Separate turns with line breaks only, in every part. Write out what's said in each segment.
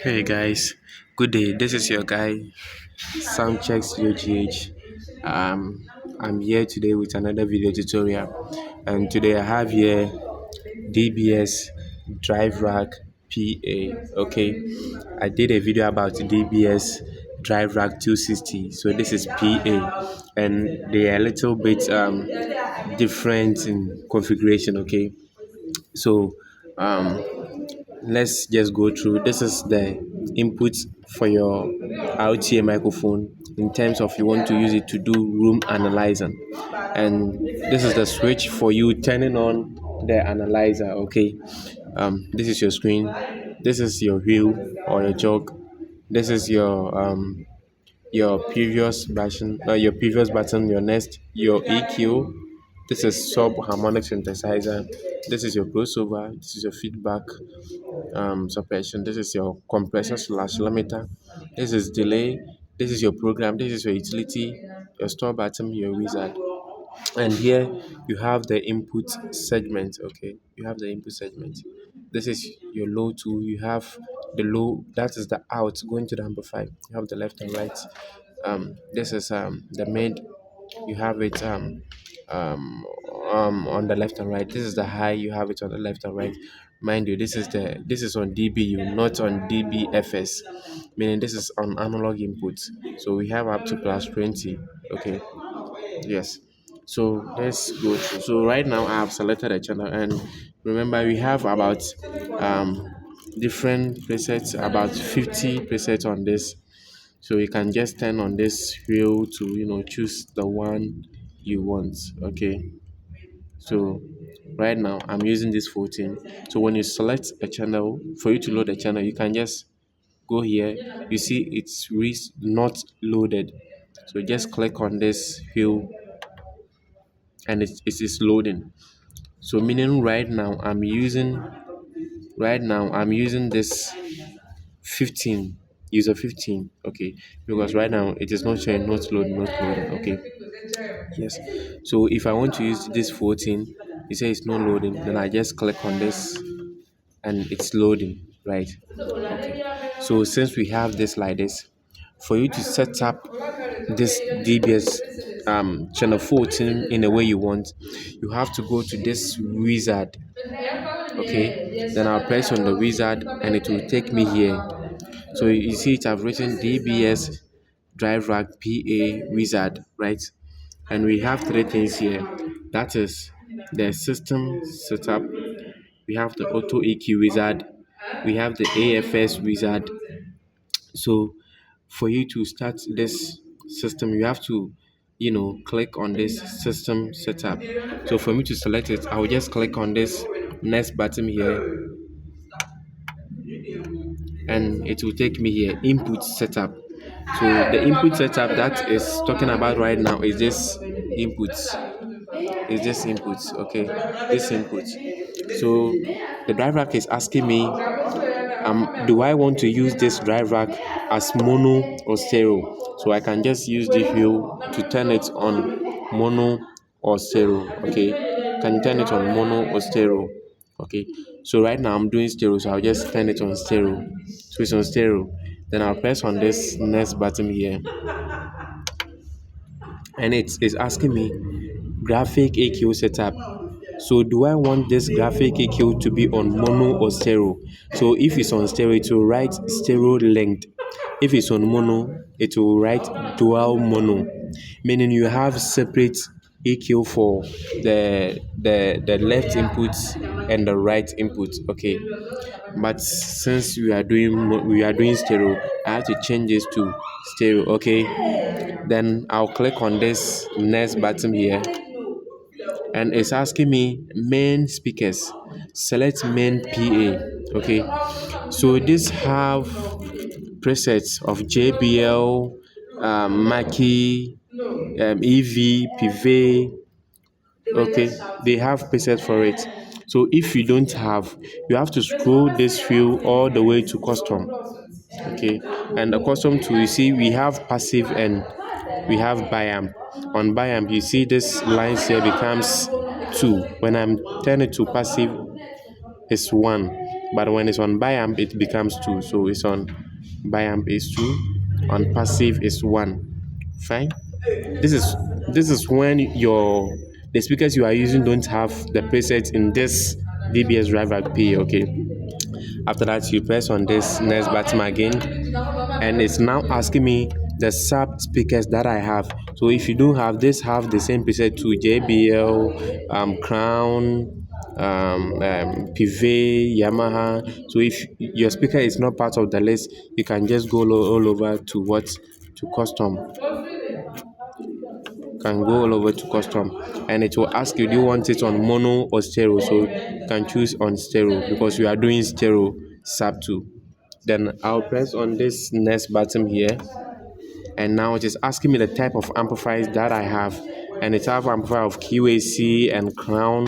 Hey guys, good day. This is your guy Soundcheck UGH. Um, I'm here today with another video tutorial, and today I have here DBS Driverack PA. Okay, I did a video about DBS Driverack 260. So this is PA, and they are a little bit different in configuration. Okay, so um let's just go through. This is the input for your RTA microphone in terms of you want to use it to do room analyzing, and this is the switch for you turning on the analyzer. Okay, this is your screen, this is your wheel or your jog, this is your previous button, your next, your EQ. This is sub harmonic synthesizer. This is your crossover. This is your feedback suppression. This is your compressor slash limiter. This is delay. This is your program. This is your utility, your store button, your wizard. And here you have the input segment. Okay, you have the input segment. This is your low two. You have the low, that is the out going to the amplifier. You have the left and right. This is the mid. You have it on the left and right. This is the high. You have it on the left and right. Mind you, this is on DBU, not on DBFS, meaning this is on analog inputs. So we have up to plus 20. Okay, yes. So let's go through. So right now I have selected a channel, and remember we have about um different presets, about 50 presets on this. So you can just turn on this wheel to choose the one you want. Okay, so right now I'm using this 14. So when you select a channel, for you to load a channel, you can just go here. You see it's not loaded, so just click on this wheel and it is loading. So meaning right now I'm using this 15, user 15. Okay, because right now it is not showing not loading. Okay, yes. So if I want to use this 14, it says it's not loading, then I just click on this and it's loading, right? Okay, so since we have this like this, for you to set up this DBS channel 14 in the way you want, you have to go to this wizard. Okay, then I'll press on the wizard and it will take me here. So you see it, I've written DBS Driverack PA wizard, right? And we have three things here. That is the system setup, we have the auto EQ wizard, we have the AFS wizard. So for you to start this system, you have to click on this system setup. So for me to select it, I will just click on this next button here, and it will take me here, input setup. So the input setup that is talking about right now is this inputs, okay, this input. So the drive rack is asking me, do I want to use this drive rack as mono or stereo? So I can just use the wheel to turn it on mono or stereo. Okay, can turn it on mono or stereo. Okay, so right now I'm doing stereo, so I'll just turn it on stereo. So it's on stereo. Then I'll press on this next button here, and it's asking me graphic EQ setup. So do I want this graphic EQ to be on mono or stereo? So if it's on stereo, it will write stereo length. If it's on mono, it will write dual mono, meaning you have separate EQ for the left input and the right input. Okay, but since we are doing stereo, I have to change this to stereo. Okay, then I'll click on this next button here, and it's asking me main speakers, select main PA. Okay, so this have presets of JBL, Mackie, EV, PV. Okay, they have presets for it. So if you don't have, you have to scroll this field all the way to custom. Okay, and the custom tool, you see we have passive and we have biamp. On biamp, you see this lines here becomes 2. When I'm turning to passive, it's 1. but when it's on biamp it becomes 2. So it's on biamp is 2, on passive is 1. Fine. This is when the speakers you are using don't have the presets in this DBX Driverack P. Okay. After that, you press on this next button again, and it's now asking me the sub speakers that I have. So if you don't have this, have the same preset to JBL, Crown, Pive, Yamaha. So if your speaker is not part of the list, you can just go all over to what to custom. Can go all over to custom, and it will ask you, do you want it on mono or stereo? So you can choose on stereo because we are doing stereo sub 2. Then I'll press on this next button here, and now it is asking me the type of amplifiers that I have, and the type of amplifier of QAC and Crown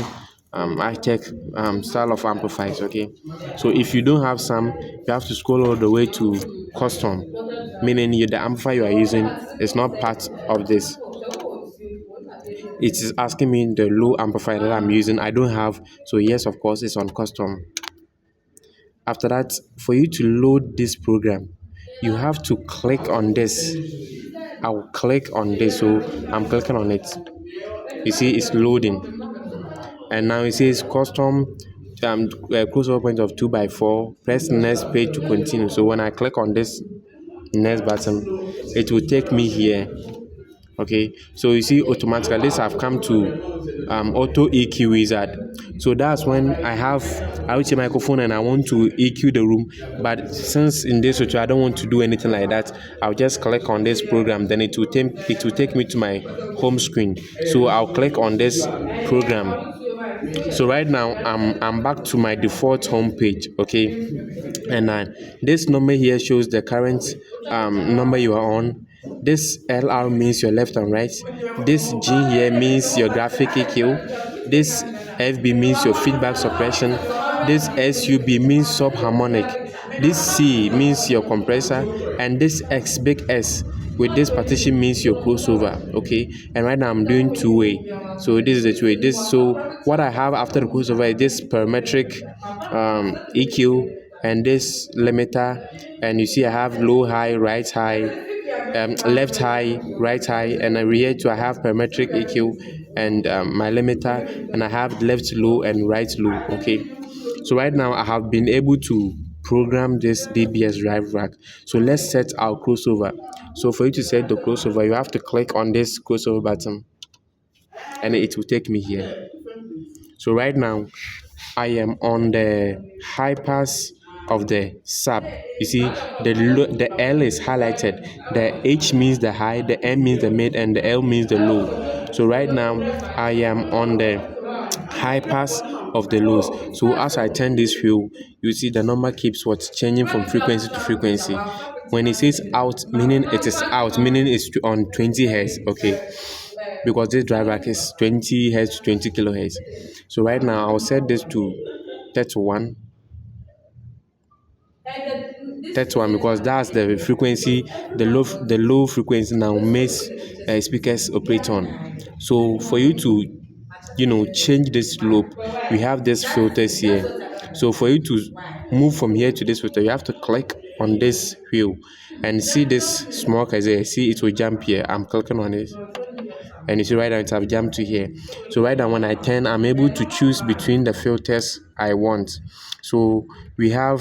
Architect style of amplifiers. Okay, so if you don't have some, you have to scroll all the way to custom, meaning the amplifier you are using is not part of this. It is asking me the low amplifier that I'm using. I don't have, so yes, of course, it's on custom. After that, for you to load this program, you have to click on this. I'll click on this, so I'm clicking on it. You see, it's loading, and now it says custom crossover point of 2x4. Press next page to continue. So when I click on this next button, it will take me here. Okay, so you see automatically this have come to auto EQ wizard. So that's when I reach a microphone and I want to EQ the room, but since in this tutorial I don't want to do anything like that, I'll just click on this program, then it will take me to my home screen. So I'll click on this program. So right now I'm back to my default home page. Okay, and this number here shows the current number you are on. This LR means your left and right. This G here means your graphic EQ. This FB means your feedback suppression. This SUB means subharmonic. This C means your compressor, and this X big S with this partition means your crossover. Okay, and right now I'm doing two-way, so this is the two-way. So what I have after the crossover is this parametric EQ and this limiter, and you see I have low, high, right, high, left high, right high, and here too I have parametric EQ and my limiter, and I have left low and right low. Okay, so right now I have been able to program this DBX Driverack. So let's set our crossover. So for you to set the crossover, you have to click on this crossover button, and it will take me here. So right now I am on the high pass of the sub. You see, the L is highlighted. The H means the high, the M means the mid, and the L means the low. So right now I am on the high pass of the lows. So as I turn this wheel, you see the number keeps changing from frequency to frequency. When it says out, meaning it is out, meaning it's on 20 hertz. Okay, because this Driverack is 20 hertz to 20 kilohertz. So right now I'll set this to 31 because that's the frequency, the low frequency now makes speakers operate on. So for you to change this slope, we have these filters here. So for you to move from here to this filter, you have to click on this wheel and see this small there. See, it will jump here. I'm clicking on it, and you see right now it have jumped to here. So right now when I turn, I'm able to choose between the filters I want. So we have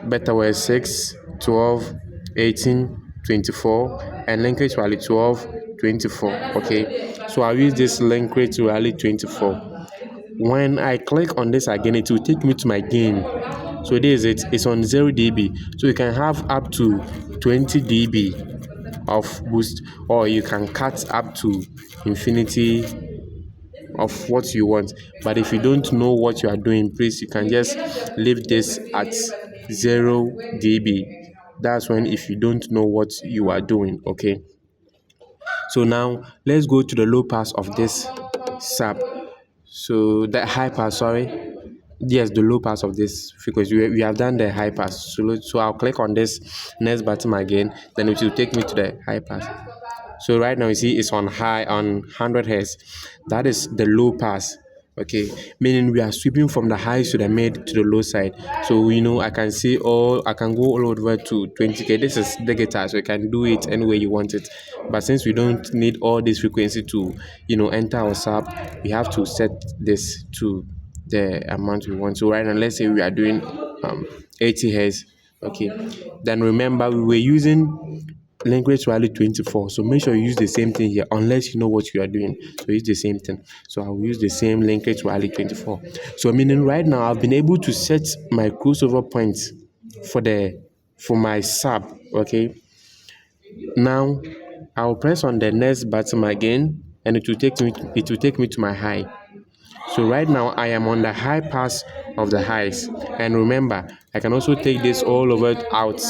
Betaware 6, 12, 18, 24, and link rate rally 12, 24. Okay, so I'll use this link rate rally 24. When I click on this again, it will take me to my gain. So this is it's on 0 dB, so you can have up to 20 dB of boost, or you can cut up to infinity of what you want. But if you don't know what you are doing, please, you can just leave this at 0 dB. That's when, if you don't know what you are doing. Okay, so now let's go to the low pass of this sub. So the high pass, sorry. Yes, the low pass of this frequency. We have done the high pass. So I'll click on this next button again, then it will take me to the high pass. So right now you see it's on 100 hertz. That is the low pass. Okay, meaning we are sweeping from the high to the mid to the low side. So I can see I can go all over to 20k. This is the guitar, so you can do it any way you want it. But since we don't need all this frequency to enter our sub, we have to set this to the amount we want. So right now, let's say we are doing 80 hertz. Okay, then remember we were using link rate value 24, so make sure you use the same thing here unless you know what you are doing. So use the same thing. So I will use the same link rate value 24. So meaning right now I've been able to set my crossover points for my sub. Okay, now I'll press on the next button again, and it will take me to my high. So right now I am on the high pass of the highs. And remember, I can also take this all over out,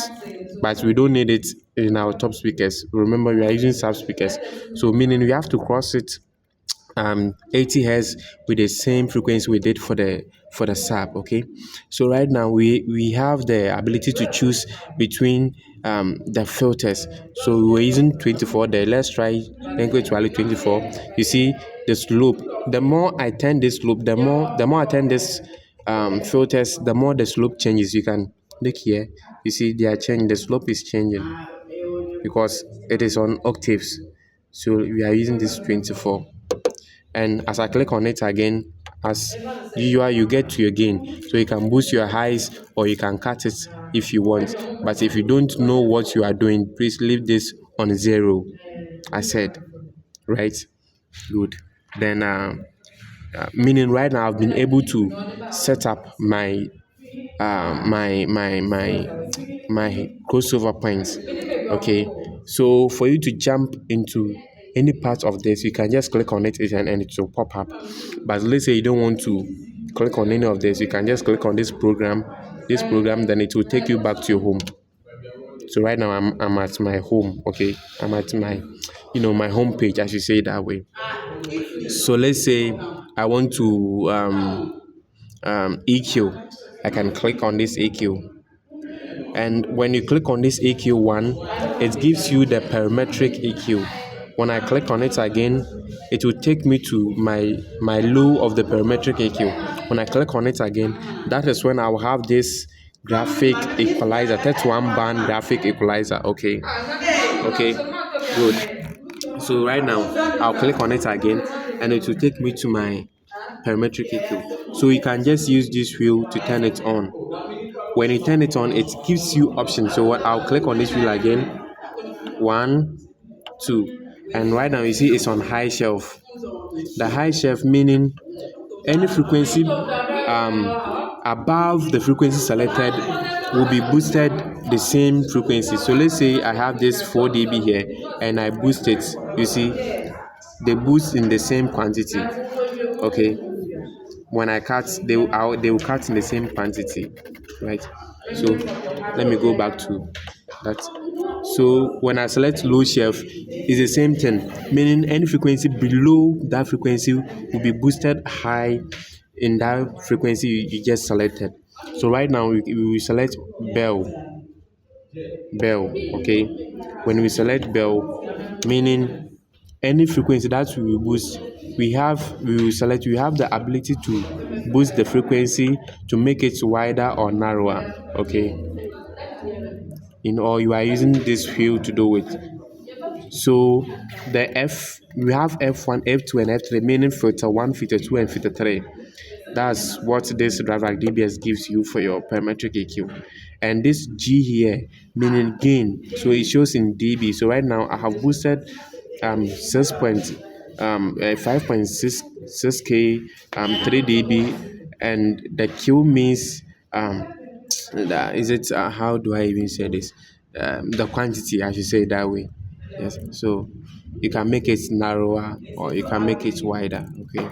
but we don't need it in our top speakers. Remember, we are using sub speakers. So meaning we have to cross it 80 hertz with the same frequency we did for the sub. Okay, so right now we have the ability to choose between the filters. So we're using 24 there. Let's try language value 24. You see the slope. The more I turn this slope, the more I turn this filters, the more the slope changes. You can look here. You see they are changing. The slope is changing because it is on octaves. So we are using this 24. And as I click on it again, as usual, you get to your gain. So you can boost your highs or you can cut it if you want. But if you don't know what you are doing, please leave this on 0. I said, right? Good. Then meaning right now I've been able to set up my my crossover points. Okay, so for you to jump into any part of this, you can just click on it and it will pop up. But let's say you don't want to click on any of this, you can just click on this program, then it will take you back to your home. So right now I'm at my home. Okay, I'm at my my home page, I should say it that way. So let's say I want to EQ. I can click on this EQ, and when you click on this EQ one, it gives you the parametric EQ. When I click on it again, it will take me to my low of the parametric EQ. When I click on it again, that is when I will have this graphic equalizer, 31 band graphic equalizer. Okay, good. So right now I'll click on it again, and it will take me to my parametric EQ. So you can just use this wheel to turn it on. When you turn it on, it gives you options. So what I'll click on this wheel again, 1, 2, and right now you see it's on high shelf. The high shelf meaning any frequency above the frequency selected will be boosted the same frequency. So let's say I have this 4 dB here and I boost it. You see they boost in the same quantity. Okay, when I cut, they will cut in the same quantity, right? So let me go back to that. So when I select low shelf, it's the same thing, meaning any frequency below that frequency will be boosted high in that frequency you just selected. So right now we will select bell. Okay, when we select bell, meaning any frequency that we will boost, we will select, we have the ability to boost the frequency to make it wider or narrower. Okay, or you are using this wheel to do it. So we have F1, F2, and F3, meaning filter 1, filter 2, and filter 3. That's what this Driverack DBS gives you for your parametric EQ. And this G here, meaning gain, so it shows in dB. So right now I have boosted 5.66k 3 dB, and the Q means how do I even say this? The quantity, I should say it that way. Yes, so you can make it narrower or you can make it wider. Okay,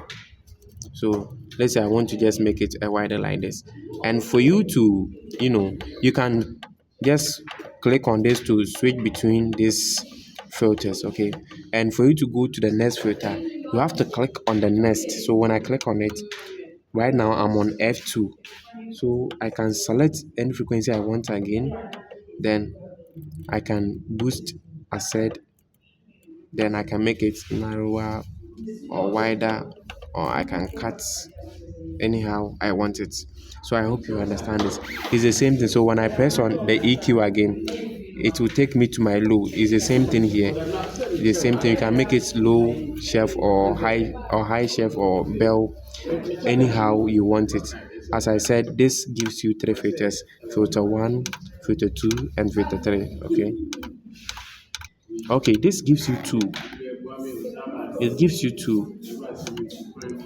so let's say I want to just make it a wider like this, and for you to you can just click on this to switch between these filters. Okay, and for you to go to the next filter, you have to click on the next. So when I click on it, right now I'm on F2, so I can select any frequency I want again, then I can boost, as said, then I can make it narrower or wider or I can cut anyhow I want it. So I hope you understand this. It's the same thing. So when I press on the EQ again, it will take me to my low. It's the same thing here. It's the same thing. You can make it low shelf or high shelf or bell, anyhow you want it. As I said, this gives you three filters: filter one, filter two, and filter three. Okay. Okay, this gives you two. It gives you two.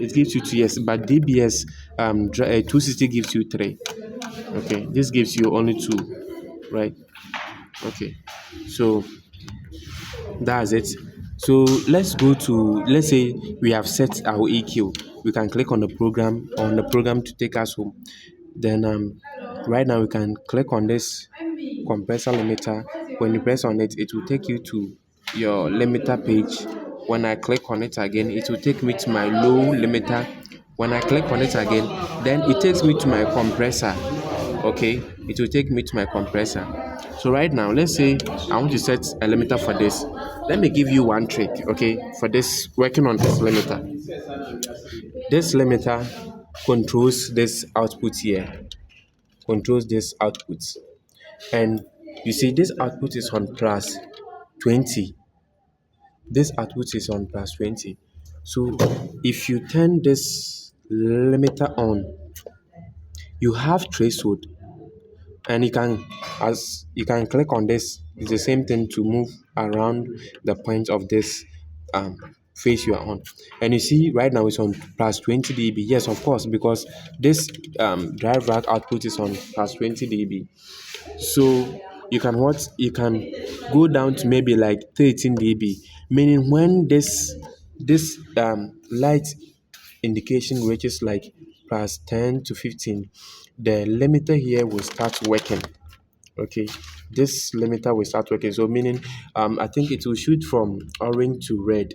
It gives you two, yes, but DBS 260 gives you three. Okay, this gives you only two, right? Okay, so that's it. So let's go to, let's say we have set our EQ. We can click on the program to take us home. Then right now we can click on this compressor limiter. When you press on it, it will take you to your limiter page. When I click on it again, it will take me to my low limiter. When I click on it again, then it takes me to my compressor. Okay, it will take me to my compressor. So right now, let's say I want to set a limiter for this. Let me give you one trick, okay, for this, working on this limiter. This limiter controls this output here, controls this output. And you see, this output is on plus 20. This output is on plus 20. So if you turn this limiter on, you have threshold, and you can, as you can click on this, it's the same thing to move around the point of this phase you are on. And you see right now it's on plus 20 dB. Yes, of course, because this Driverack output is on plus 20 dB. So you can go down to maybe like 13 dB, meaning when this light indication reaches like plus 10 to 15, the limiter here will start working. Okay, this limiter will start working. So meaning I think it will shoot from orange to red,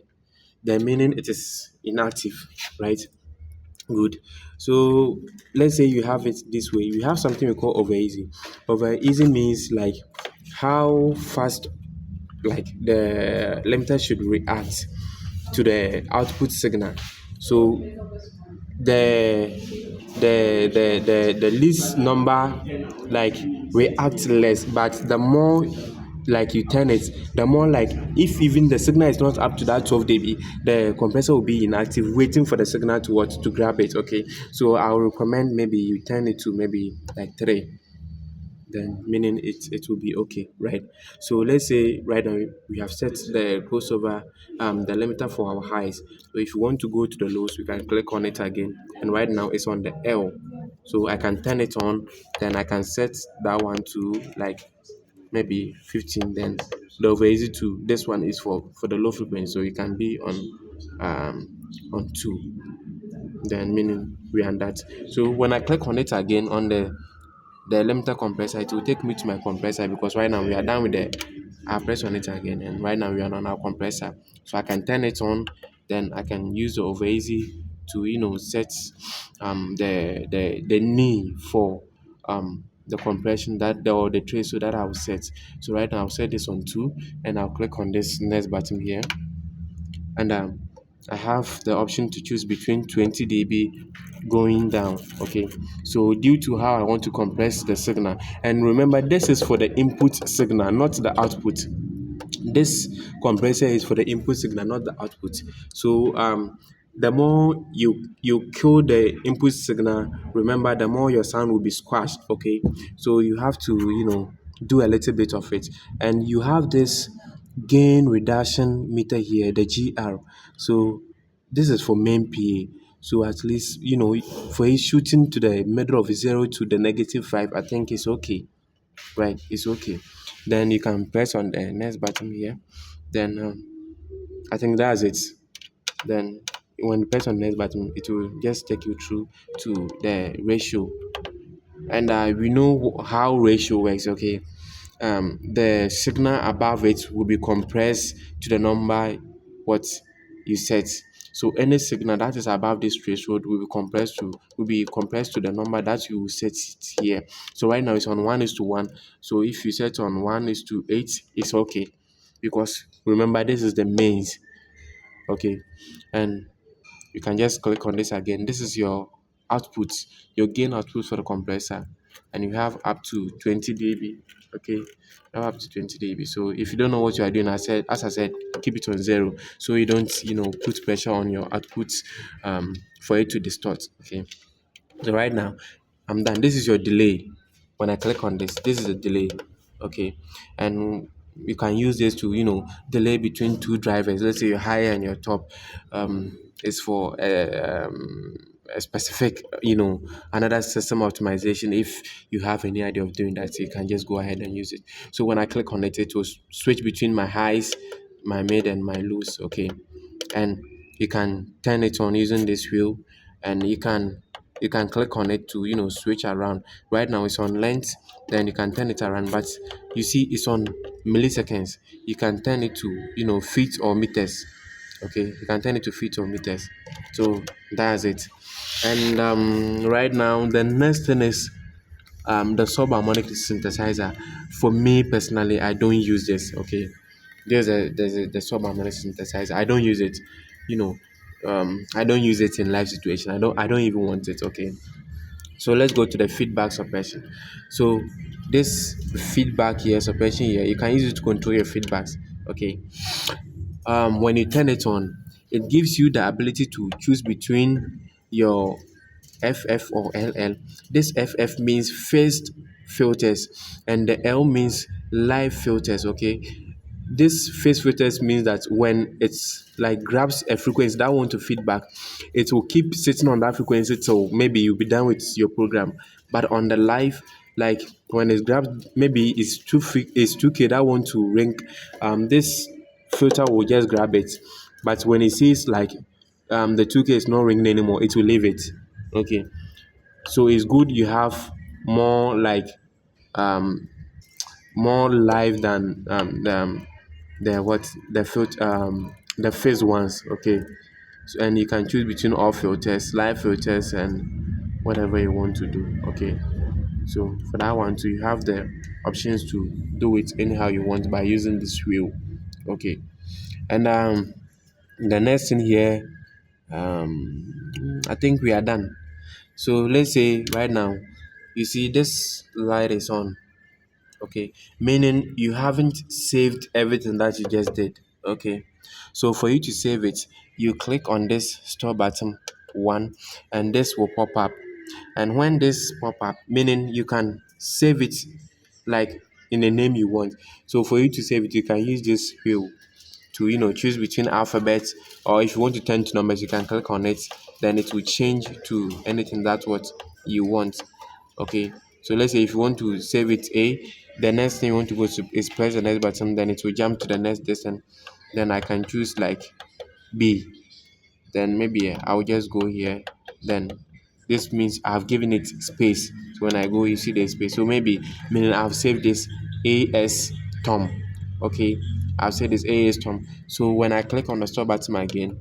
then meaning it is inactive, right? Good. So let's say you have it this way. We have something we call over easy. Over easy means like how fast like the limiter should react to the output signal. So the the least number like react less, but the more like you turn it, the more like, if even the signal is not up to that 12 dB, the compressor will be inactive, waiting for the signal to what, to grab it. Okay, so I will recommend maybe you turn it to maybe like 3, then meaning it will be okay, right? So let's say right now we have set the crossover the limiter for our highs. So if you want to go to the lows, we can click on it again, and right now it's on the L. So I can turn it on, then I can set that one to like maybe 15. Then the over easy to this one is for the low frequency, so it can be on 2, then meaning we are on that. So when I click on it again on the limiter compressor, it will take me to my compressor, because right now we are done with the, I press on it again, and right now we are on our compressor. So I can turn it on, then I can use the over easy to set the knee for the compression that or the trace, so that I will set. So right now I'll set this on 2, and I'll click on this next button here, and I have the option to choose between 20 dB going down. Okay, so due to how I want to compress the signal, and remember this is for the input signal, not the output. This compressor is for the input signal, not the output. So the more you kill the input signal, remember, the more your sound will be squashed. Okay, so you have to do a little bit of it. And you have this gain reduction meter here, the GR. So this is for main PA. So at least for it shooting to the middle of 0 to the -5, I think it's okay, right? It's okay. Then you can press on the next button here. Then I think that's it. Then when you press on the next button, it will just take you through to the ratio. And we know how ratio works. Okay, the signal above it will be compressed to the number what you set. So any signal that is above this threshold will be compressed to the number that you set it here. So right now it's on 1:1. So if you set on 1:8, it's okay, because remember this is the mains. Okay, and You can just click on this again. This is your output, your gain output for the compressor, and you have up to 20 dB. Okay, you have up to 20 dB. So if you don't know what you are doing, as I said, keep it on zero so you don't put pressure on your output for it to distort. Okay, so right now I'm done. This is your delay. When I click on this is a delay. Okay, and you can use this to delay between two drivers. Let's say your higher and your top is for a specific another system optimization. If you have any idea of doing that, you can just go ahead and use it. So when I click on it, it will switch between my highs, my mid, and my lows. Okay, and you can turn it on using this wheel, and you can click on it to switch around. Right now it's on length, then you can turn it around, but you see it's on milliseconds. You can turn it to feet or meters. Okay, you can turn it to feet or meters. So that's it. And right now the next thing is the subharmonic synthesizer. For me personally, I don't use this. Okay, there's a the subharmonic synthesizer. I don't use it. You know, I don't use it in live situation. I don't even want it. Okay, so let's go to the feedback suppression. So this feedback here, suppression here, you can use it to control your feedbacks. Okay, when you turn it on, it gives you the ability to choose between your FF or LL. This FF means phased filters, and the L means live filters. Okay, this phase filters means that when it's like grabs a frequency that want to feedback, it will keep sitting on that frequency till maybe you'll be done with your program. But on the live, like when it grabs, maybe it's 2K that want to ring, this filter will just grab it. But when it sees like the 2K is not ringing anymore, it will leave it. Okay, so it's good you have more like um more live than the phase ones. Okay, so, and you can choose between all filters, live filters, and whatever you want to do. Okay, so for that one too, you have the options to do it anyhow you want by using this wheel. Okay, and the next thing here, I think we are done. So let's say right now you see this light is on. Okay, meaning you haven't saved everything that you just did. Okay, so for you to save it, you click on this store button one, and this will pop up. And when this pop up, meaning you can save it like in the name you want. So for you to save it, you can use this wheel to choose between alphabets, or if you want to turn to numbers, you can click on it, then it will change to anything that's what you want. Okay, so let's say if you want to save it A, the next thing you want to go to is press the next button, then it will jump to the next distance. Then I can choose like B, then maybe I'll just go here. Then this means I've given it space. So when I go, you see the space. So maybe meaning I've saved this AS Tom. Okay, I've said this AS Tom. So when I click on the store button again,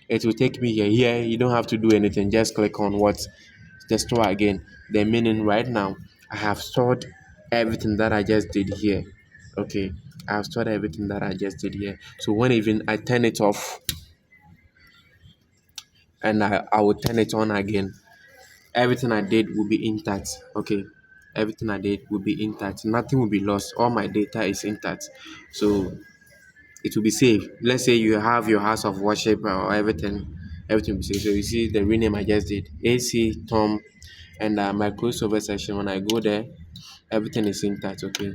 it will take me here. Here you don't have to do anything. Just click on what the store again. The meaning right now I have stored everything that I just did here. Okay, I have stored everything that I just did here. So when even I turn it off, and I will turn it on again, everything I did will be intact. Okay, everything I did will be intact. Nothing will be lost. All my data is intact. So it will be safe. Let's say you have your house of worship or everything will be safe. So you see the rename I just did, AC Tom, and my crossover section. When I go there, everything is intact. Okay,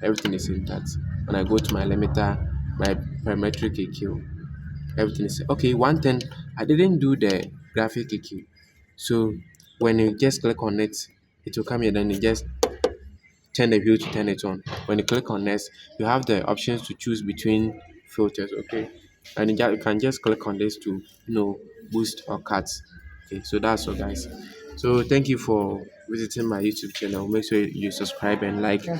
everything is intact. When I go to my limiter, my parametric EQ, everything is okay. One thing, I didn't do the graphic EQ. So when you just click on it, it will come here. Then you just turn the view to turn it on. When you click on next, you have the options to choose between filters. Okay, and you can just click on this to boost or cut. Okay, so that's all, guys. So thank you for visiting my YouTube channel. Make sure you subscribe and like. And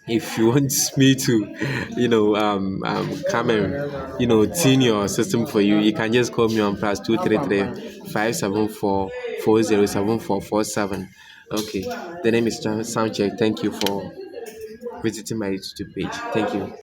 if you want me to, come and tune your system for you, you can just call me on +233 574 407447. Okay, the name is Soundcheck. Thank you for visiting my YouTube page. Thank you.